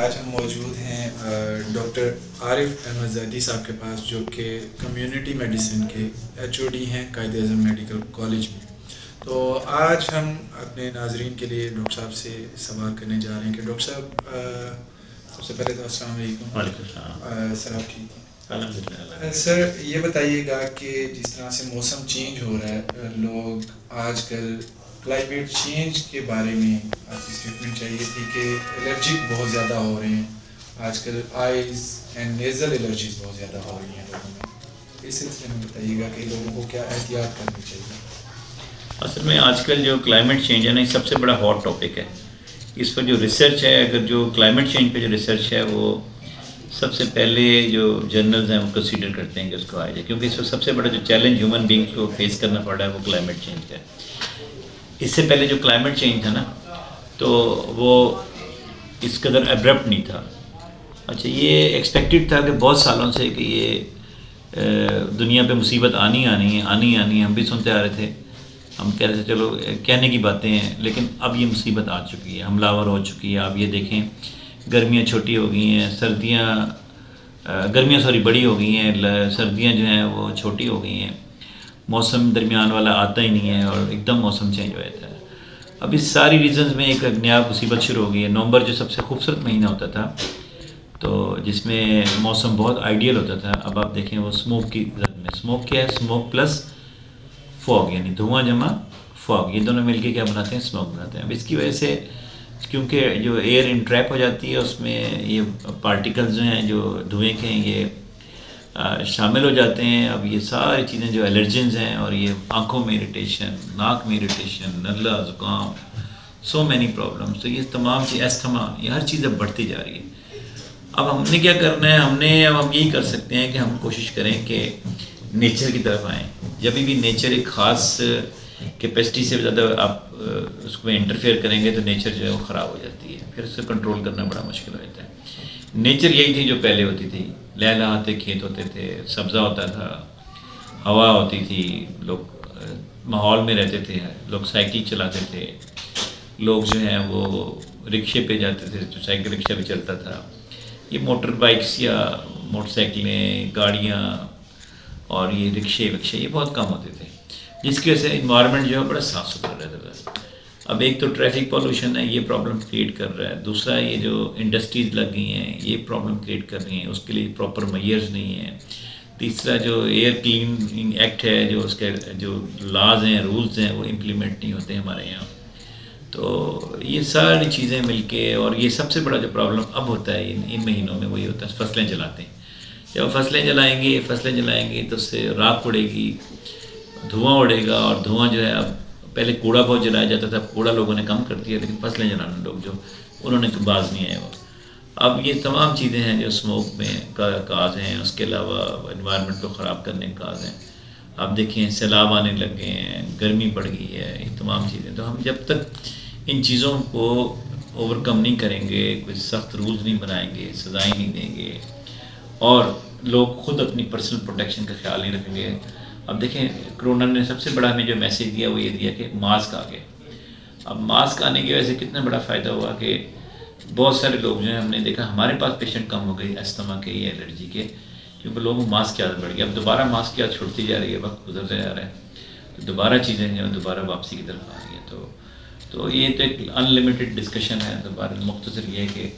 آج ہم موجود ہیں ڈاکٹر عارف احمد زیدی صاحب کے پاس، جو کہ کمیونٹی میڈیسن کے HOD ہیں قائد اعظم میڈیکل کالج میں. تو آج ہم اپنے ناظرین کے لیے ڈاکٹر صاحب سے سوال کرنے جا رہے ہیں کہ ڈاکٹر صاحب، سب سے پہلے تو السلام علیکم. وعلیکم السلام. سر آپ ٹھیک ہیں؟ الحمدللہ. سر یہ بتائیے گا کہ جس طرح سے موسم چینج ہو رہا ہے، لوگ آج کل کلائمیٹ چینج کے بارے میں آپ کی اسٹیٹمنٹ چاہیے تھی کہ الرجک بہت زیادہ ہو رہے ہیں آج کل، آئیز اینڈ نیزل الرجیز بہت زیادہ ہو رہی ہیں لوگوں میں. اس سلسلے میں بتائیے گا کہ لوگوں کو کیا احتیاط کرنی چاہیے. اصل میں آج کل جو کلائمیٹ چینج ہے نا، یہ سب سے بڑا ہاٹ ٹاپک ہے. اس پر جو ریسرچ ہے، اگر جو کلائمیٹ چینج پہ جو ریسرچ ہے، وہ سب سے پہلے جو جرنلز ہیں وہ کنسیڈر کرتے ہیں کہ اس کو آیا جائے، کیونکہ اس میں سب سے بڑا جو چیلنج ہیومن بینگ کو فیس کرنا پڑ رہا ہے وہ کلائمیٹ چینج کا ہے. اس سے پہلے جو کلائمیٹ چینج تھا نا، تو وہ اس قدر ابرپٹ نہیں تھا. اچھا، یہ ایکسپیکٹڈ تھا کہ بہت سالوں سے کہ یہ دنیا پہ مصیبت آنی ہے. ہم بھی سنتے آ رہے تھے، ہم کہہ رہے تھے چلو کہنے کی باتیں ہیں، لیکن اب یہ مصیبت آ چکی ہے، حملہ آور ہو چکی ہے. آپ یہ دیکھیں، گرمیاں چھوٹی ہو گئی ہیں، گرمیاں بڑی ہو گئی ہیں، سردیاں جو ہیں وہ چھوٹی ہو گئی ہیں. موسم درمیان والا آتا ہی نہیں ہے اور ایک دم موسم چینج ہو جاتا ہے. اب اس ساری ریزنز میں ایک نیا مصیبت شروع ہو گئی ہے. نومبر جو سب سے خوبصورت مہینہ ہوتا تھا، تو جس میں موسم بہت آئیڈیل ہوتا تھا، اب آپ دیکھیں وہ اسموک کی زد میں. اسموک کیا ہے؟ اسموک پلس فوگ، یعنی دھواں جمع فوگ، یہ دونوں مل کے کیا بناتے ہیں؟ اسموک بناتے ہیں. اب اس کی وجہ سے، کیونکہ جو ایئر انٹریپ ہو جاتی ہے، اس میں یہ پارٹیکلز جو ہیں، جو دھوئیں کے ہیں، یہ شامل ہو جاتے ہیں. اب یہ ساری چیزیں جو الرجنز ہیں، اور یہ آنکھوں میں اریٹیشن، ناک میں اریٹیشن، نزلہ، زکام، سو مینی پرابلمس. تو یہ تمام چیز، استھما، یہ ہر چیز اب بڑھتی جا رہی ہے. اب ہم نے کیا کرنا ہے؟ ہم یہی کر سکتے ہیں کہ ہم کوشش کریں کہ نیچر کی طرف آئیں. جب بھی نیچر ایک خاص کیپیسٹی سے زیادہ آپ اس کو انٹرفیئر کریں گے تو نیچر جو ہے وہ خراب ہو جاتی ہے، پھر اس سے کنٹرول کرنا بڑا مشکل ہو جاتا ہے. نیچر یہی تھی جو پہلے ہوتی تھی، لہلہاتے کھیت ہوتے تھے، سبزہ ہوتا تھا، ہوا ہوتی تھی، لوگ ماحول میں رہتے تھے، لوگ سائیکل چلاتے تھے، لوگ جو ہیں وہ رکشے پہ جاتے تھے، جو سائیکل رکشہ بھی چلتا تھا. یہ موٹر بائکس یا موٹر سائیکلیں، گاڑیاں اور یہ رکشے وکشے یہ بہت کم ہوتے تھے، جس کی وجہ سے انوائرمنٹ جو ہے بڑا صاف ستھرا رہتا تھا. اب ایک تو ٹریفک پولوشن ہے، یہ پرابلم کریٹ کر رہا ہے. دوسرا یہ جو انڈسٹریز لگ گئی ہیں، یہ پرابلم کریٹ کر رہی ہیں، اس کے لیے پراپر میئرز نہیں ہیں. تیسرا جو ایئر کلیننگ ایکٹ ہے، جو اس کے جو لاز ہیں، رولز ہیں، وہ امپلیمنٹ نہیں ہوتے ہمارے یہاں. تو یہ ساری چیزیں مل کے، اور یہ سب سے بڑا جو پرابلم اب ہوتا ہے ان مہینوں میں، وہی ہوتا ہے فصلیں جلاتے ہیں. جب فصلیں جلائیں گے تو اس سے راکھ اڑے گی، دھواں اڑے گا. اور دھواں جو ہے، اب پہلے کوڑا بہت جلایا جاتا تھا، کوڑا لوگوں نے کم کر دیا، لیکن فصلیں جلانا لوگ جو انہوں نے باز نہیں آئے وہ. اب یہ تمام چیزیں ہیں جو اسموک میں کاز ہیں. اس کے علاوہ انوائرمنٹ کو خراب کرنے کے کاز ہیں. اب دیکھیں سیلاب آنے لگ گئے ہیں، گرمی بڑھ گئی ہے، یہ تمام چیزیں. تو ہم جب تک ان چیزوں کو اوور کم نہیں کریں گے، کوئی سخت رولز نہیں بنائیں گے، سزائیں نہیں دیں گے، اور لوگ خود اپنی پرسنل پروٹیکشن کا خیال نہیں رکھیں گے. اب دیکھیں، کرونا نے سب سے بڑا ہمیں جو میسیج دیا وہ یہ دیا کہ ماسک آ گئے. اب ماسک آنے کی وجہ سے کتنا بڑا فائدہ ہوا کہ بہت سارے لوگ جو ہیں، ہم نے دیکھا ہمارے پاس پیشنٹ کم ہو گئی استھما کے یا الرجی کے، کیونکہ لوگوں کو ماسک کی عادت بڑھ گئی. اب دوبارہ ماسک کی عادت چھوڑتی جا رہی ہے، وقت گزرتا جا رہا ہے، تو دوبارہ چیزیں جو ہیں دوبارہ واپسی کی طرف آ رہی ہیں. تو یہ تو ایک ان لمیٹڈ ڈسکشن ہے. دوبارہ مختصر یہ ہے کہ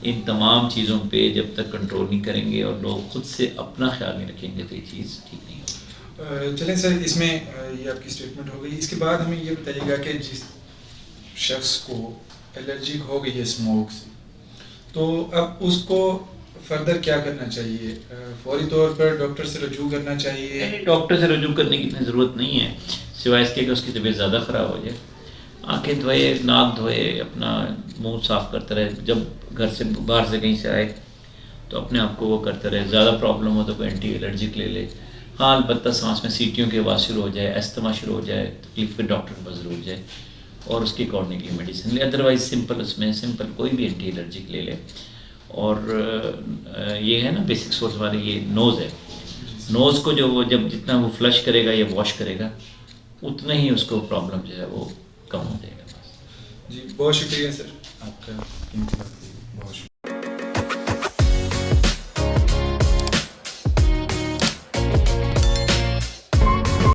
ان تمام چیزوں پہ جب تک کنٹرول نہیں کریں گے اور لوگ خود سے اپنا خیال نہیں رکھیں گے تو یہ چیز ٹھیک نہیں ہوگی. چلیں سر، اس میں یہ آپ کی اسٹیٹمنٹ ہو گئی. اس کے بعد ہمیں یہ بتائیے گا کہ جس شخص کو الرجک ہو گئی ہے اسموک سے، تو اب اس کو فردر کیا کرنا چاہیے؟ فوری طور پر ڈاکٹر سے رجوع کرنا چاہیے؟ ڈاکٹر سے رجوع کرنے کی اتنی ضرورت نہیں ہے، سوائے اس کے کہ اس کی طبیعت زیادہ خراب ہو جائے. آنکھیں دھوئے، ناک دھوئے، اپنا منہ صاف کرتا رہے. جب گھر سے باہر سے کہیں سے آئے تو اپنے آپ کو وہ کرتا رہے. زیادہ پرابلم ہو تو کوئی اینٹی الرجک لے لے. ہاں، البتہ سانس میں سیٹیوں کی آواز شروع ہو جائے، استھما شروع ہو جائے، تکلیف پہ ڈاکٹر کے پاس ضرور جائے اور اس کی اکارڈنگلی میڈیسن لے. ادروائز سمپل کوئی بھی اینٹی الرجک لے لے. اور یہ ہے نا بیسک سورس ہمارے، یہ نوز ہے. نوز کو جو وہ جب جتنا وہ فلش کرے گا یا واش کرے گا، اتنا ہی اس کو پرابلم جو ہے وہ کم ہو جائے گا. جی، بہت شکریہ سر آپ کا.